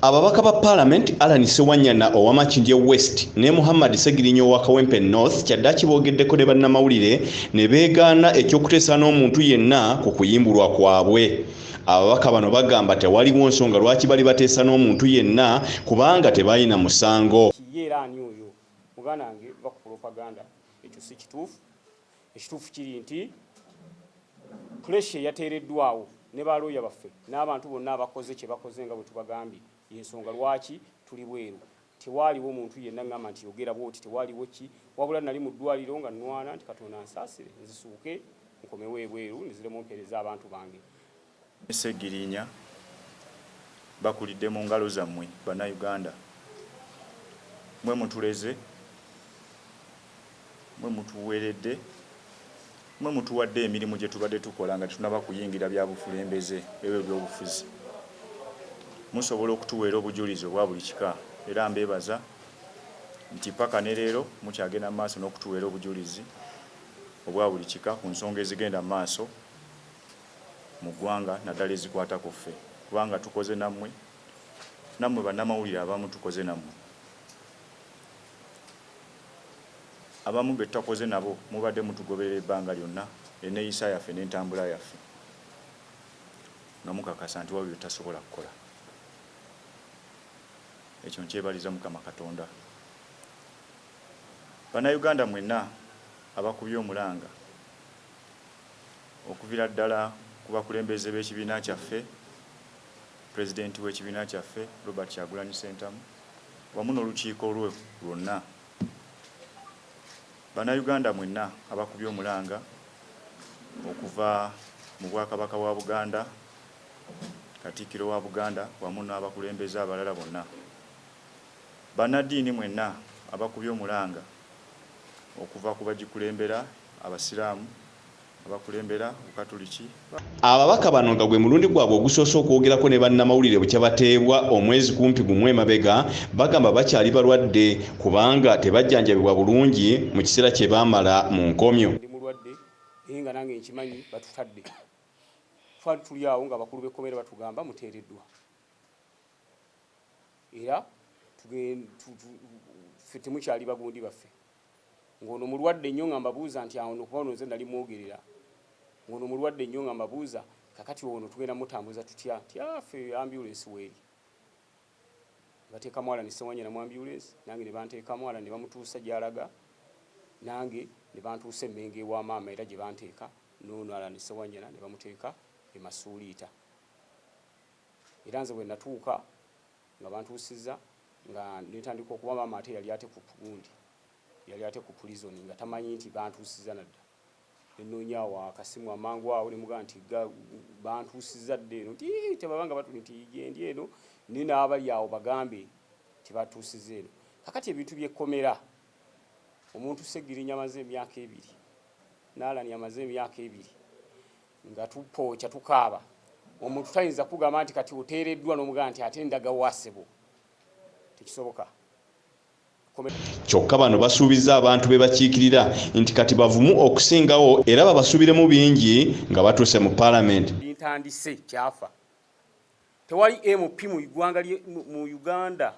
Ababaka ba Parliament Allan Ssewanyana owa Makindye West ne Muhammad Ssegirinya owa Kawempe North kyaddaaki boogeddeko ne bannamawulire ne beegaana eby'okuteesa n'omuntu yenna ku kuyimbulwa kwabwe. Ababaka bano bagamba tewaliwo nsonga lwaki bali bateesa n'omuntu yenna kubanga tebayina musango. Era ani oyo muganda wange va ku propaganda ekyo si kituufu. Ekituufu kiri nti pressure yateereddwawo ne balooya baffe n'abantu bonna abakoze kye bakoze nga bwe tubagambye yensonga lwaki tuli bweru. Tewaliwo omuntu yenna ngamba nti yogera bwoti tewaliwo ki wabula nali mu ddwaliro nga nnwana nti Katonda ansaasire nzisuuke nkomewo ebweru nziremu mpeereza abantu bange. Ssegirinya bakulidde mu ngalo zammwe bannayuganda, mwe mutuleze, mwe mutuweeredde, mwe mutuwadde emirimu gye tubadde tukola nga tunaba kuyingira bya bukulembeze eby'obufuzi. Musobola okutuweera obujulizi obwa buli kika era mbeebaza nti paka ne leero mukyagenda maaso n'okutuweera obujulizi obwa buli kika ku nsonga ezigenda maaso mu ggwanga naddala ezikwata ku ffe kubanga tukoze nammwe bannamawulire abamu tukoze nammwe, abamu be tutakoze nabo mubadde mutugoberera ebbanga lyonna enneeyisa yaffe n'entambula yaffe nga mukakasa nti wabyo tasobola kukola. Ekyo nkyebaliza Mukama Katonda. Bannayuganda mwenna abakubye omulanga okuvira ddala ku bakulembeze b'ekibiina kyaffe, pulezidenti w'ekibiina kyaffe Robert Kyagulanyi Ssentamu wamu n'olukiiko lwe lwonna. Bannayuganda mwenna abakubye omulanga okuva mu Bwakabaka bwa Buganda, Katikkiro wa Buganda wamu n'abakulembeze abalala bonna. Bannaddiini mwenna abakubye omulanga okuva ku bagikulembera abasiraamu, abakulembera Bukatuliki. Ababaka bano nga gwe mulundi gwabwe ogusoose okwogerako ne bannamawulire bukya bateebwa omwezi kumpi gumu emabega bagamba bakyali balwadde kubanga tebajjanjabibwa bulungi mu kiseera kye baamala mu nkomyo. Ndi mulwadde naye nga nange nkimanyi batutadde. Twali tuli awo nga bakulu b'ekkomera batugamba muteereddwa. Era ffe temukyali bagundi baffe. Ng'ono mulwadde nnyo nga mbabuuza nti awo kuba ono nze nali mwogerera. Ng'ono mulwadde nnyo nga mbabuuza kakati ono tugenda mutambuza tutya nti ffe ambulance weeri. Bateekamu Allan Ssewanyana mu ambulance nange ne banteekamu Allan ne bamutuusa gy'alaga nange ne bantuusa Emmengo ewa maama era gye banteeka n'ono Allan Ssewanyana ne bamuteeka e Masuuliita. Era nze bwe natuuka nga bantuusizza nga netandika okuba maama ate yali ate ku gundi yali ate ku prison nga tamanyi nti bantuusiza nadda. Nenoonya awo akasimu amangu awo ne mugamba nti bantuusiza dda eno nti tebabanga batuli nti gendi eno ni n'abali awo bagambe tibatuusiza eno. Kakati ebintu by'ekkomera omuntu Ssegirinya amaze emyaka 2 n'Allan amaze emyaka 2 nga tupookya tukaaba. Omuntu tayinza kugamba nti kati oteereddwa n'omugamba nti ate ndaga wasebo. Tekisoboka. Kyokka bano basuubiza abantu be bakiikirira nti kati bavumu okusingawo era babasuubiremu bingi nga batuuse mu Parliament. Ntandise kyafa. Tewali MP mu Uganda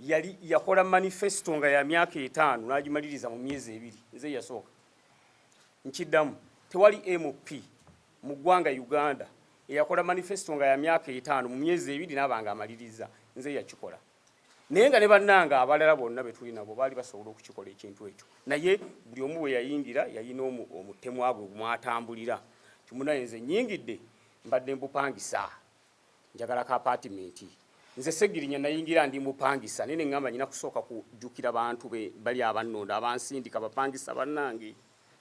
yali yakola manifesto nga ya myaka 5 n'agimaliriza mu myezi 2 nze yasooka. Nkiddamu tewali MP mu ggwanga Uganda eyakola manifesto nga ya myaka 5 mu myezi 2 n'abanga amaliriza nze yakikola. Naye nga ne bannanga abalala bonna be tuli nabo baali basobola okukikola ekintu ekyo. Naye buli omu bwe yayingira yayina omutemu agwe mwatambulira. Kimunaye nze nnyingidde mbadde mbupangisa. Njagala ka apartment. Nze Ssegirinya nayingira ndi mupangisa nene ngamba nyina kusooka kujjukira bantu bali abannonda abansindika bapangisa bannange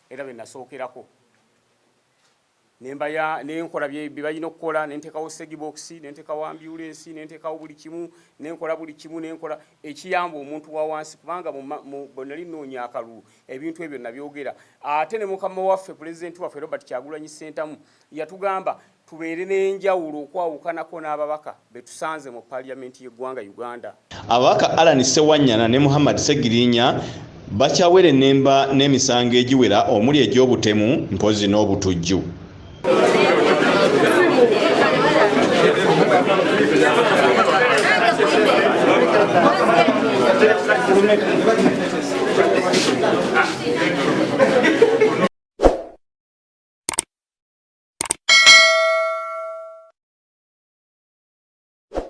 era be nasookerako. Nenkola bye balina okukola nentekawo segibox nentekawo ambulance nentekawo buli kimu nenkola buli kimu nenkola ekiyamba omuntu wa wansi kubanga bonali nnoonya akalulu ebintu ebyo nabyogera. Ate ne mukama waffe pulezidenti waffe Robert Kyagulanyi Ssentamu yatugamba tubeere n'enjawulo okwawukanako n'ababaka betusanze mu Parliament y'eggwanga Uganda. Ababaka Allan Ssewanyana ne Muhammad Ssegirinya bakyawere ennemba n'emisango egiwera omuli egy'obutemu mpozi n'obutujju.